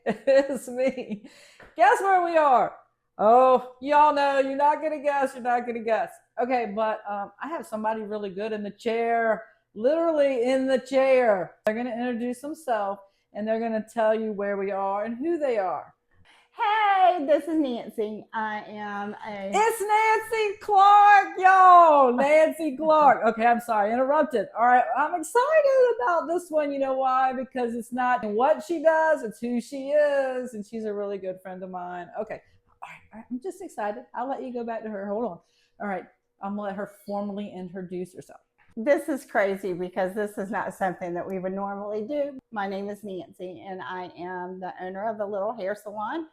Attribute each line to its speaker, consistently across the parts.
Speaker 1: It's me. Guess where we are? Oh, y'all know. You're not gonna guess. You're not gonna guess. Okay, but I have somebody really good in the chair, literally in the chair. They're gonna introduce themselves and they're gonna tell you where we are and who they are.
Speaker 2: Hey, this is Nancy. I am a.
Speaker 1: It's Nancy Clark, y'all. Nancy Clark. Okay, I'm sorry, interrupted. All right, I'm excited about this one. You know why? Because it's not what she does, it's who she is, and she's a really good friend of mine. Okay, all right, I'm just excited. I'll let you go back to her. Hold on. All right, I'm gonna let her formally introduce herself.
Speaker 2: This is crazy because this is not something that we would normally do. My name is Nancy, and I am the owner of a little hair salon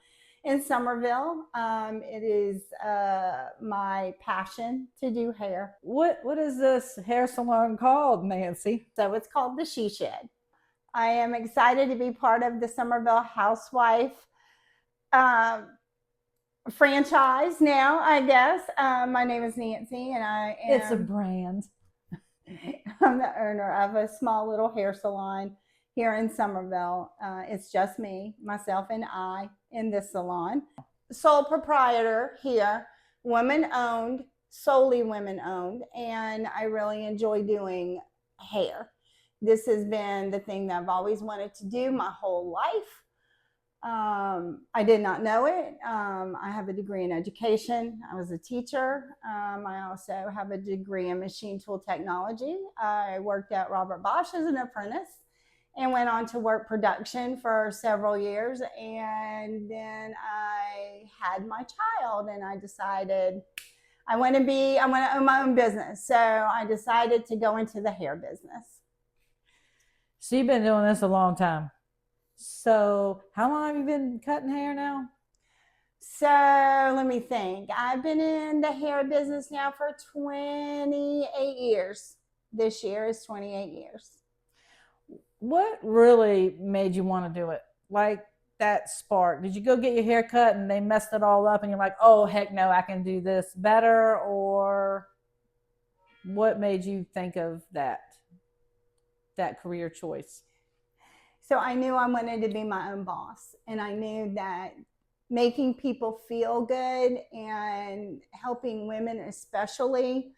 Speaker 2: in Somerville. It is my passion to do hair.
Speaker 1: What is this hair salon called, Nancy?
Speaker 2: So it's called the She Shed. I am excited to be part of the Summervillehousewife franchise now, I guess. My name is Nancy, and
Speaker 1: It's a brand.
Speaker 2: I'm the owner of a small little hair salon here in Somerville. It's just me, myself, and I in this salon. Sole proprietor here, women owned, solely women owned, and I really enjoy doing hair. This has been the thing that I've always wanted to do my whole life. I did not know it. I have a degree in education. I was a teacher. I also have a degree in machine tool technology. I worked at Robert Bosch as an apprentice and went on to work production for several years. And then I had my child and I decided I want to own my own business. So I decided to go into the hair business.
Speaker 1: So you've been doing this a long time. So how long have you been cutting hair now?
Speaker 2: So let me think. I've been in the hair business now for 28 years. This year is 28 years.
Speaker 1: What really made you want to do it? Like that spark? Did you go get your hair cut and they messed it all up and you're like, oh, heck no, I can do this better? Or what made you think of that career choice?
Speaker 2: So I knew I wanted to be my own boss, and I knew that making people feel good and helping women especially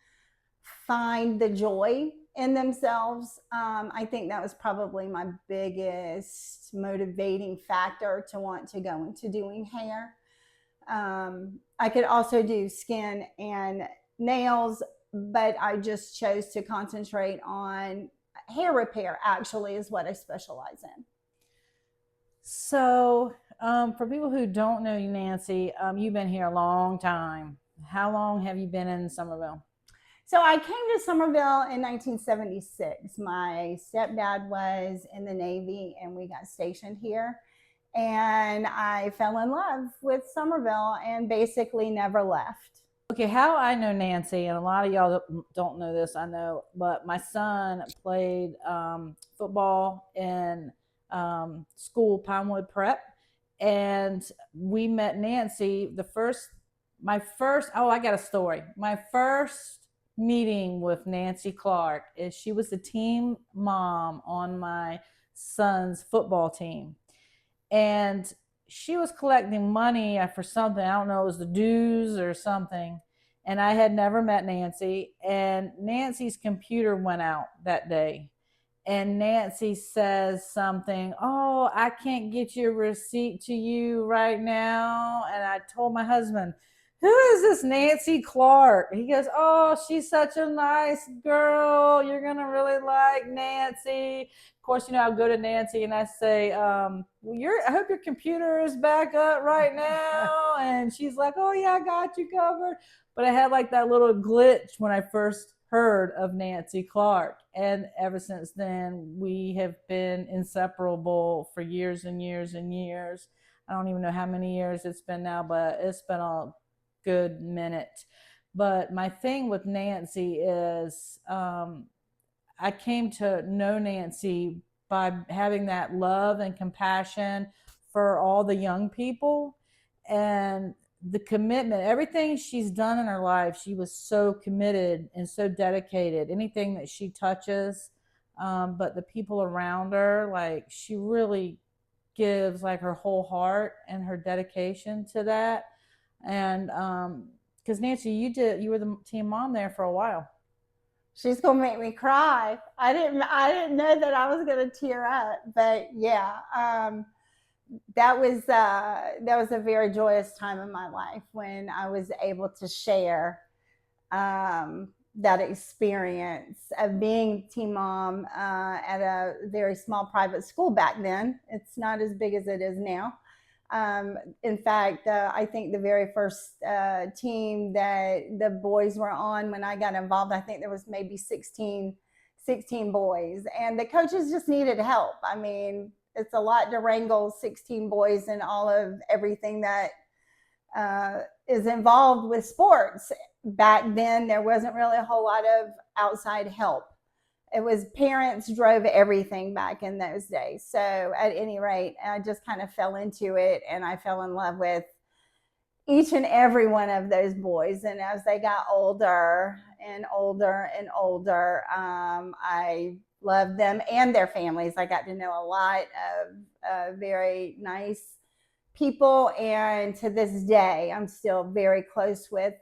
Speaker 2: find the joy in themselves, I think that was probably my biggest motivating factor to want to go into doing hair. I could also do skin and nails, but I just chose to concentrate on hair repair. Actually is what I specialize in.
Speaker 1: So for people who don't know you, Nancy, you've been here a long time. How long have you been in Somerville?
Speaker 2: So I came to Somerville in 1976. My stepdad was in the Navy and we got stationed here. And I fell in love with Somerville and basically never left.
Speaker 1: Okay, how I know Nancy, and a lot of y'all don't know this, I know, but my son played football in school, Pinewood Prep, and we met Nancy I got a story. My first meeting with Nancy Clark is she was the team mom on my son's football team. And she was collecting money for something. I don't know, it was the dues or something. And I had never met Nancy. And Nancy's computer went out that day. And Nancy says something, oh, I can't get your receipt to you right now. And I told my husband, who is this Nancy Clark? He goes, oh, she's such a nice girl. You're going to really like Nancy. Of course, I go to Nancy and I say, I hope your computer is back up right now. And she's like, oh, yeah, I got you covered. But I had like that little glitch when I first heard of Nancy Clark. And ever since then, we have been inseparable for years and years and years. I don't even know how many years it's been now, but it's been a good minute. But my thing with Nancy is I came to know Nancy by having that love and compassion for all the young people and the commitment. Everything she's done in her life, she was so committed and so dedicated. Anything that she touches, but the people around her, like she really gives like her whole heart and her dedication to that. And because Nancy, you were the team mom there for a while.
Speaker 2: She's gonna make me cry. I didn't know that I was gonna tear up, but yeah, that was a very joyous time in my life when I was able to share that experience of being teen mom at a very small private school back then. It's not as big as it is now. In fact, I think the very first team that the boys were on when I got involved, I think there was maybe 16 boys, and the coaches just needed help. I mean, it's a lot to wrangle 16 boys and all of everything that is involved with sports. Back then, there wasn't really a whole lot of outside help. It was parents drove everything back in those days. So at any rate, I just kind of fell into it, and I fell in love with each and every one of those boys. And as they got older and older and older, I loved them and their families. I got to know a lot of very nice people. And to this day, I'm still very close with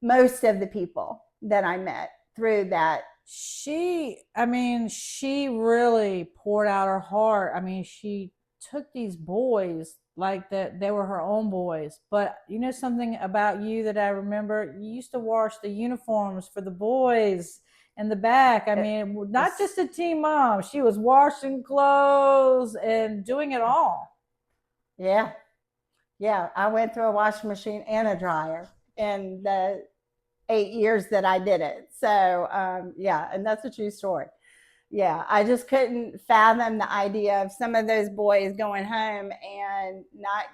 Speaker 2: most of the people that I met through that.
Speaker 1: She really poured out her heart. I mean, she took these boys like that they were her own boys. But you know something about you that I remember? You used to wash the uniforms for the boys in the back. I mean, not just a team mom. She was washing clothes and doing it all.
Speaker 2: Yeah. Yeah. I went through a washing machine and a dryer in the 8 years that I did it. So, yeah, and that's a true story. Yeah, I just couldn't fathom the idea of some of those boys going home and not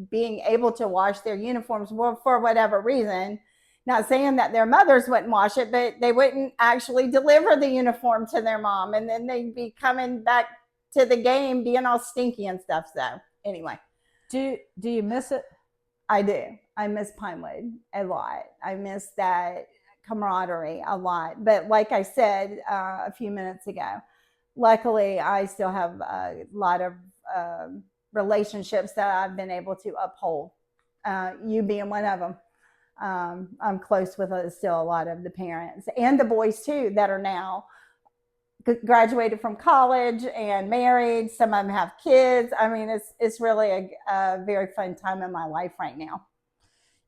Speaker 2: being able to wash their uniforms for whatever reason. Not saying that their mothers wouldn't wash it, but they wouldn't actually deliver the uniform to their mom. And then they'd be coming back to the game being all stinky and stuff. So, anyway.
Speaker 1: Do you miss it?
Speaker 2: I do. I miss Pinewood a lot. I miss that camaraderie a lot. But like I said a few minutes ago, luckily I still have a lot of relationships that I've been able to uphold. You being one of them. I'm close with still a lot of the parents and the boys too that are now graduated from college and married. Some of them have kids. I mean, it's really a very fun time in my life right now.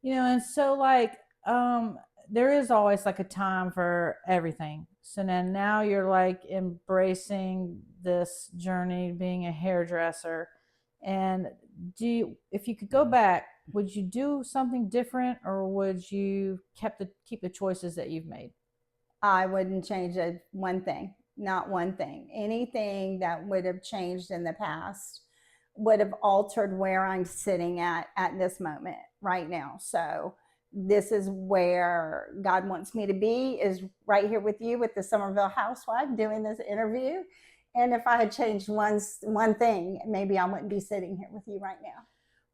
Speaker 1: You know, and so like there is always like a time for everything. So then now you're like embracing this journey being a hairdresser. And if you could go back, would you do something different, or would you keep the choices that you've made?
Speaker 2: I wouldn't change one thing, not one thing. Anything that would have changed in the past would have altered where I'm sitting at this moment right now. So this is where God wants me to be, is right here with you with the Summerville housewife doing this interview. And if I had changed one thing, maybe I wouldn't be sitting here with you right now.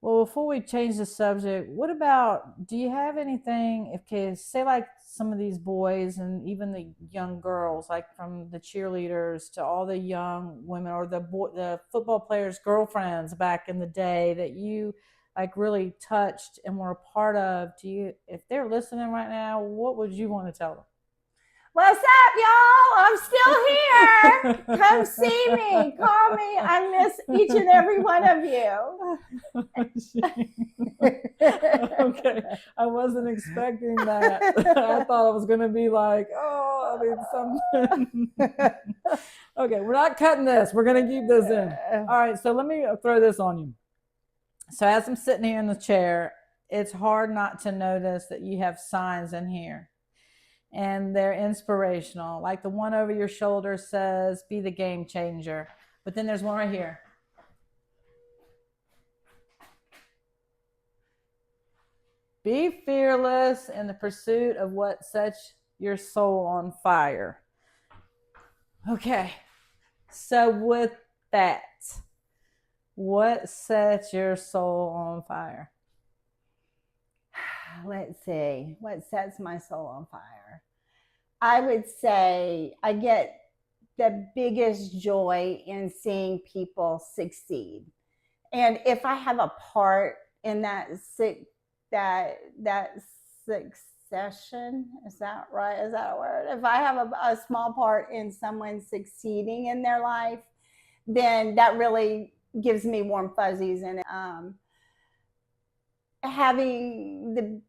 Speaker 1: Well, before we change the subject, what about, do you have anything, if say like some of these boys and even the young girls, like from the cheerleaders to all the young women, or the football players' girlfriends back in the day that you like really touched and were a part of, if they're listening right now, what would you want to tell them?
Speaker 2: What's up, y'all? I'm still here. Come see me. Call me. I miss each and every one of you.
Speaker 1: Okay. I wasn't expecting that. I thought it was going to be like, oh, I mean, something. Okay, we're not cutting this. We're going to keep this in. All right, so let me throw this on you. So as I'm sitting here in the chair, it's hard not to notice that you have signs in here. And they're inspirational. Like the one over your shoulder says, be the game changer. But then there's one right here. Be fearless in the pursuit of what sets your soul on fire. Okay. So with that, what sets your soul on fire?
Speaker 2: Let's see, what sets my soul on fire? I would say I get the biggest joy in seeing people succeed. And if I have a part in that succession, is that right? Is that a word? If I have a small part in someone succeeding in their life, then that really gives me warm fuzzies. And having the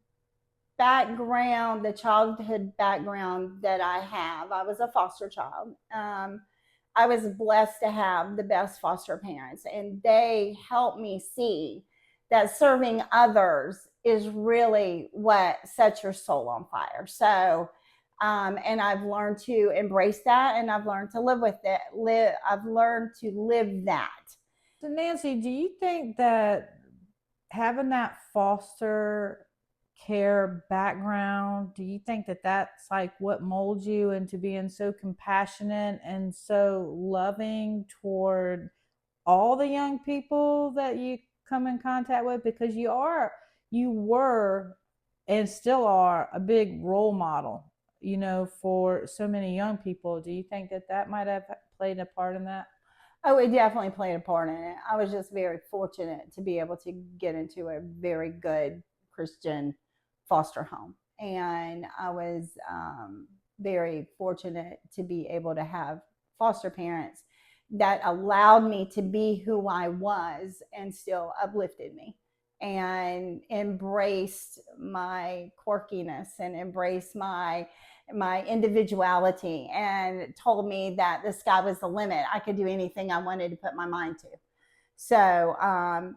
Speaker 2: childhood background that I have, I was a foster child. I was blessed to have the best foster parents, and they helped me see that serving others is really what sets your soul on fire. So, and I've learned to embrace that, and I've learned to live with it. I've learned to live that.
Speaker 1: So Nancy, do you think that having that foster care background, do you think that that's like what molds you into being so compassionate and so loving toward all the young people that you come in contact with? Because you were and still are a big role model, for so many young people. Do you think that that might have played a part in that?
Speaker 2: Oh, it definitely played a part in it. I was just very fortunate to be able to get into a very good Christian foster home. And I was very fortunate to be able to have foster parents that allowed me to be who I was and still uplifted me and embraced my quirkiness and embraced my individuality and told me that the sky was the limit. I could do anything I wanted to put my mind to. So,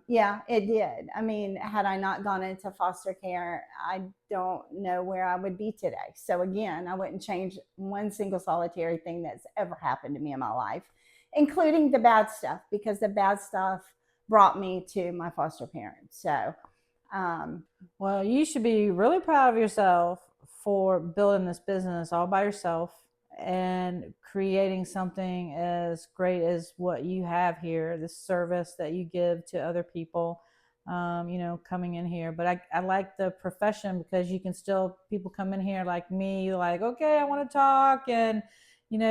Speaker 2: yeah, it did. I mean, had I not gone into foster care, I don't know where I would be today. So, again, I wouldn't change one single solitary thing that's ever happened to me in my life, including the bad stuff, because the bad stuff brought me to my foster parents. So,
Speaker 1: well, you should be really proud of yourself for building this business all by yourself and creating something as great as what you have here, this service that you give to other people, coming in here. But I like the profession because you can still, people come in here like me, like, okay, I want to talk. And,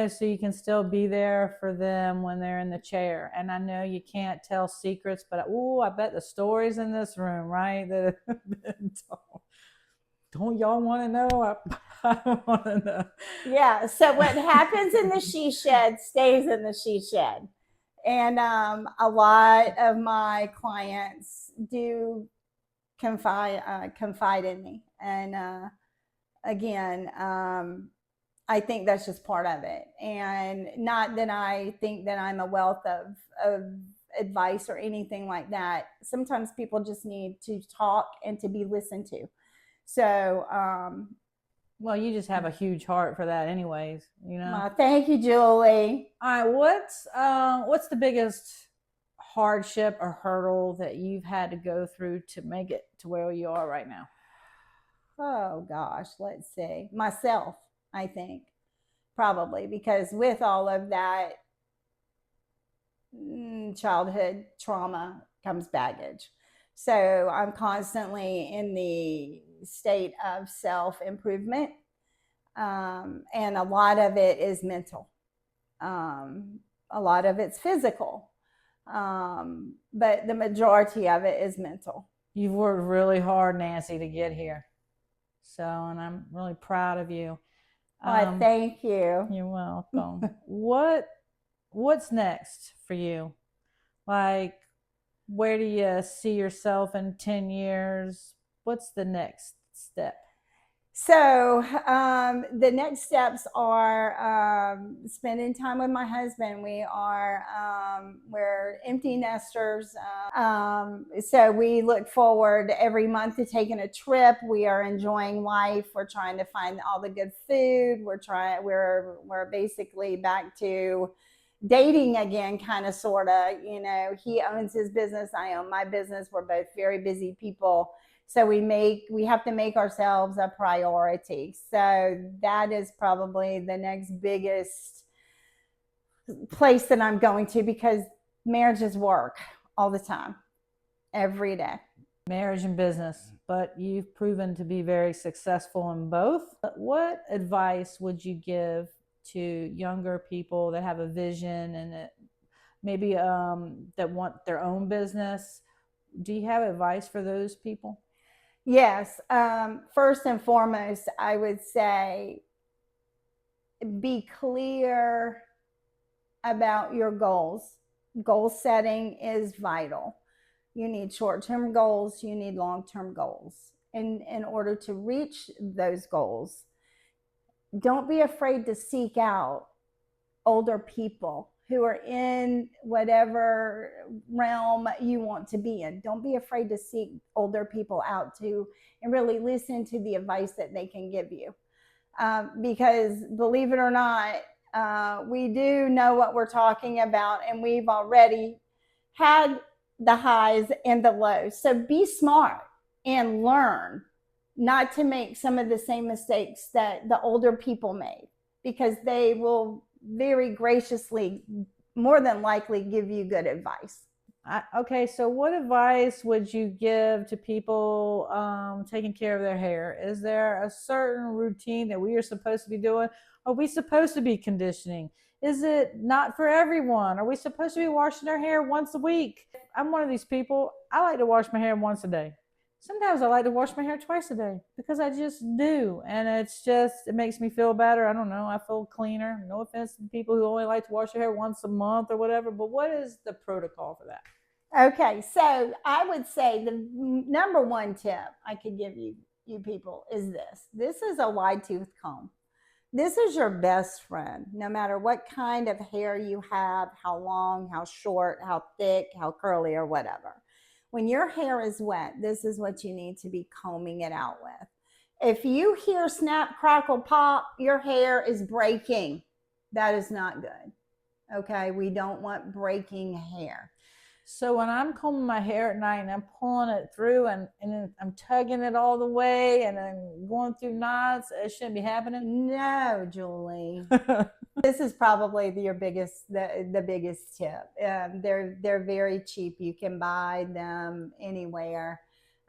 Speaker 1: so you can still be there for them when they're in the chair. And I know you can't tell secrets, but I bet the stories in this room, right? That don't y'all want to know? I want to know.
Speaker 2: yeah. So what happens in the she shed stays in the she shed. And a lot of my clients do confide in me. And again, I think that's just part of it. And not that I think that I'm a wealth of advice or anything like that. Sometimes people just need to talk and to be listened to. So,
Speaker 1: well, you just have a huge heart for that, anyways.
Speaker 2: Thank you, Julie.
Speaker 1: All right, what's the biggest hardship or hurdle that you've had to go through to make it to where you are right now?
Speaker 2: Oh gosh, let's see. Myself, I think, probably, because with all of that childhood trauma comes baggage. So I'm constantly in the state of self improvement. And a lot of it is mental, a lot of it's physical, but the majority of it is mental.
Speaker 1: You've worked really hard, Nancy, to get here. So, and I'm really proud of you.
Speaker 2: Well, thank you.
Speaker 1: You're welcome. What's next for you? Like, where do you see yourself in 10 years? What's the next step?
Speaker 2: So the next steps are spending time with my husband. We're empty nesters. So we look forward every month to taking a trip. We are enjoying life. We're trying to find all the good food. We're basically back to dating again, kind of, sort of. He owns his business. I own my business. We're both very busy people. So we have to make ourselves a priority. So that is probably the next biggest place that I'm going to, because marriage is work all the time, every day.
Speaker 1: Marriage and business, but you've proven to be very successful in both. What advice would you give to younger people that have a vision and that maybe that want their own business. Do you have advice for those people?
Speaker 2: Yes. First and foremost, I would say be clear about your goals. Goal setting is vital. You need short-term goals, you need long-term goals. In order to reach those goals, don't be afraid to seek out older people who are in whatever realm you want to be in. Don't be afraid to seek older people out too, and really listen to the advice that they can give you. Because believe it or not, we do know what we're talking about, and we've already had the highs and the lows. So be smart and learn not to make some of the same mistakes that the older people made, because they will very graciously, more than likely, give you good advice.
Speaker 1: Okay, so what advice would you give to people taking care of their hair? Is there a certain routine that we are supposed to be doing? Are we supposed to be conditioning? Is it not for everyone? Are we supposed to be washing our hair once a week? I'm one of these people. I like to wash my hair once a day. Sometimes I like to wash my hair twice a day because I just do. And it makes me feel better. I don't know. I feel cleaner. No offense to people who only like to wash their hair once a month or whatever. But what is the protocol for that?
Speaker 2: Okay, so I would say the number one tip I could give you people is this. This is a wide tooth comb. This is your best friend, no matter what kind of hair you have, how long, how short, how thick, how curly, or whatever. When your hair is wet, this is what you need to be combing it out with. If you hear snap, crackle, pop, your hair is breaking. That is not good. Okay, we don't want breaking hair.
Speaker 1: So when I'm combing my hair at night and I'm pulling it through and I'm tugging it all the way and I'm going through knots, it shouldn't be happening?
Speaker 2: No, Julie. This is probably the biggest tip. They're very cheap. You can buy them anywhere.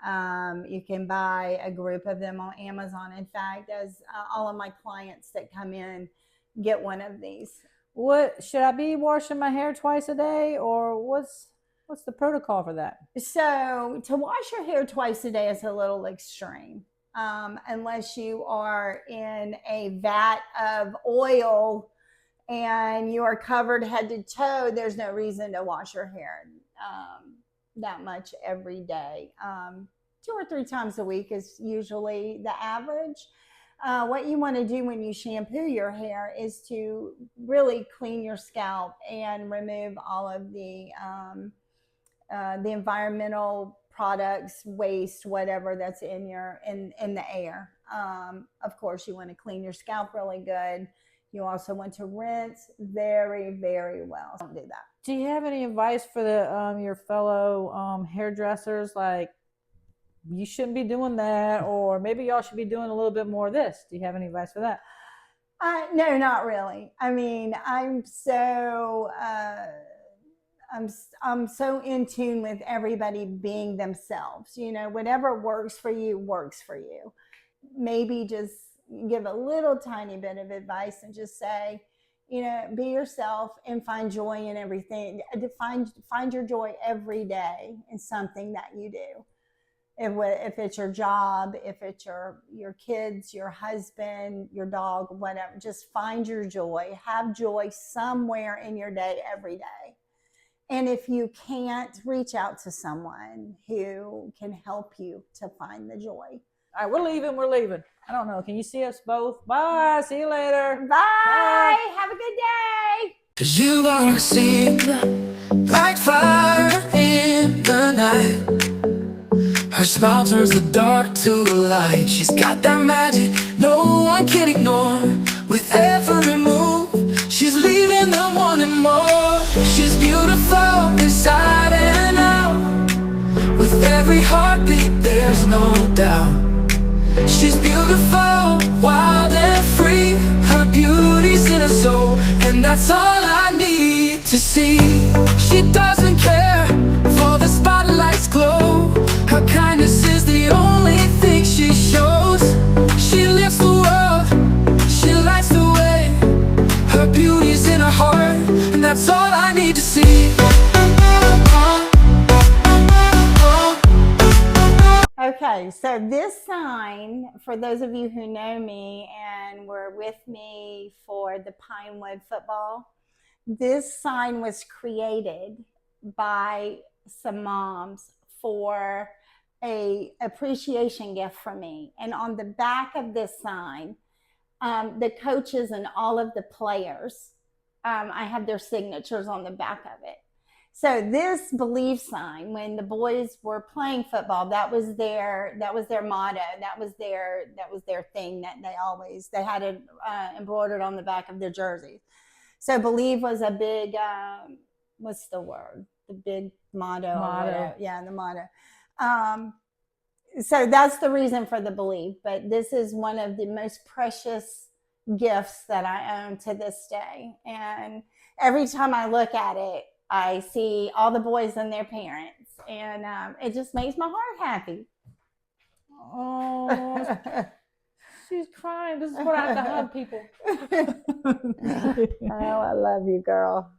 Speaker 2: You can buy a group of them on Amazon. In fact, as all of my clients that come in get one of these.
Speaker 1: What should I be washing my hair twice a day, or what's the protocol for that?
Speaker 2: So to wash your hair twice a day is a little extreme. Unless you are in a vat of oil and you are covered head to toe, there's no reason to wash your hair that much every day. 2 or 3 times a week is usually the average. What you want to do when you shampoo your hair is to really clean your scalp and remove all of the environmental products, waste, whatever that's in the air. Of course, you want to clean your scalp really good. You also want to rinse very, very well. Don't do that.
Speaker 1: Do you have any advice for your fellow hairdressers? Like, you shouldn't be doing that, or maybe y'all should be doing a little bit more of this. Do you have any advice for that?
Speaker 2: No, not really. I mean, I'm so in tune with everybody being themselves. You know, whatever works for you works for you. Maybe just give a little tiny bit of advice and just say, you know, be yourself and find joy in everything. Find your joy every day in something that you do. If it's your job, if it's your kids, your husband, your dog, whatever, just find your joy. Have joy somewhere in your day every day. And if you can't, reach out to someone who can help you to find the joy.
Speaker 1: All right, we're leaving. I don't know. Can you see us both? Bye. See you later.
Speaker 2: Bye. Bye. Have a good day.
Speaker 3: 'Cause you gonna seem like fire in the night. Her smile turns the dark to the light. She's got that magic no one can ignore. With every move, she's leaving them wanting more. She's beautiful inside and out. With every heartbeat, there's no doubt. She's beautiful, wild and free. Her beauty's in her soul, and that's all I need to see. She doesn't care for the spotlight's glow. Her kindness is the only thing she shows. She lifts the world, she lights the way. Her beauty's in her heart, and that's all I need to see.
Speaker 2: Okay, so this sign, for those of you who know me and were with me for the Pinewood football, this sign was created by some moms for a appreciation gift for me. And on the back of this sign, the coaches and all of the players, I have their signatures on the back of it. So this belief sign, when the boys were playing football, that was their motto. That was their thing that they had it embroidered on the back of their jerseys. So believe was a big what's the word? The big motto. Yeah, the motto. So that's the reason for the belief. But this is one of the most precious gifts that I own to this day. And every time I look at it, I see all the boys and their parents, and it just makes my heart happy.
Speaker 1: Oh, she's crying. This is what I have to hug people.
Speaker 2: Oh, I love you, girl.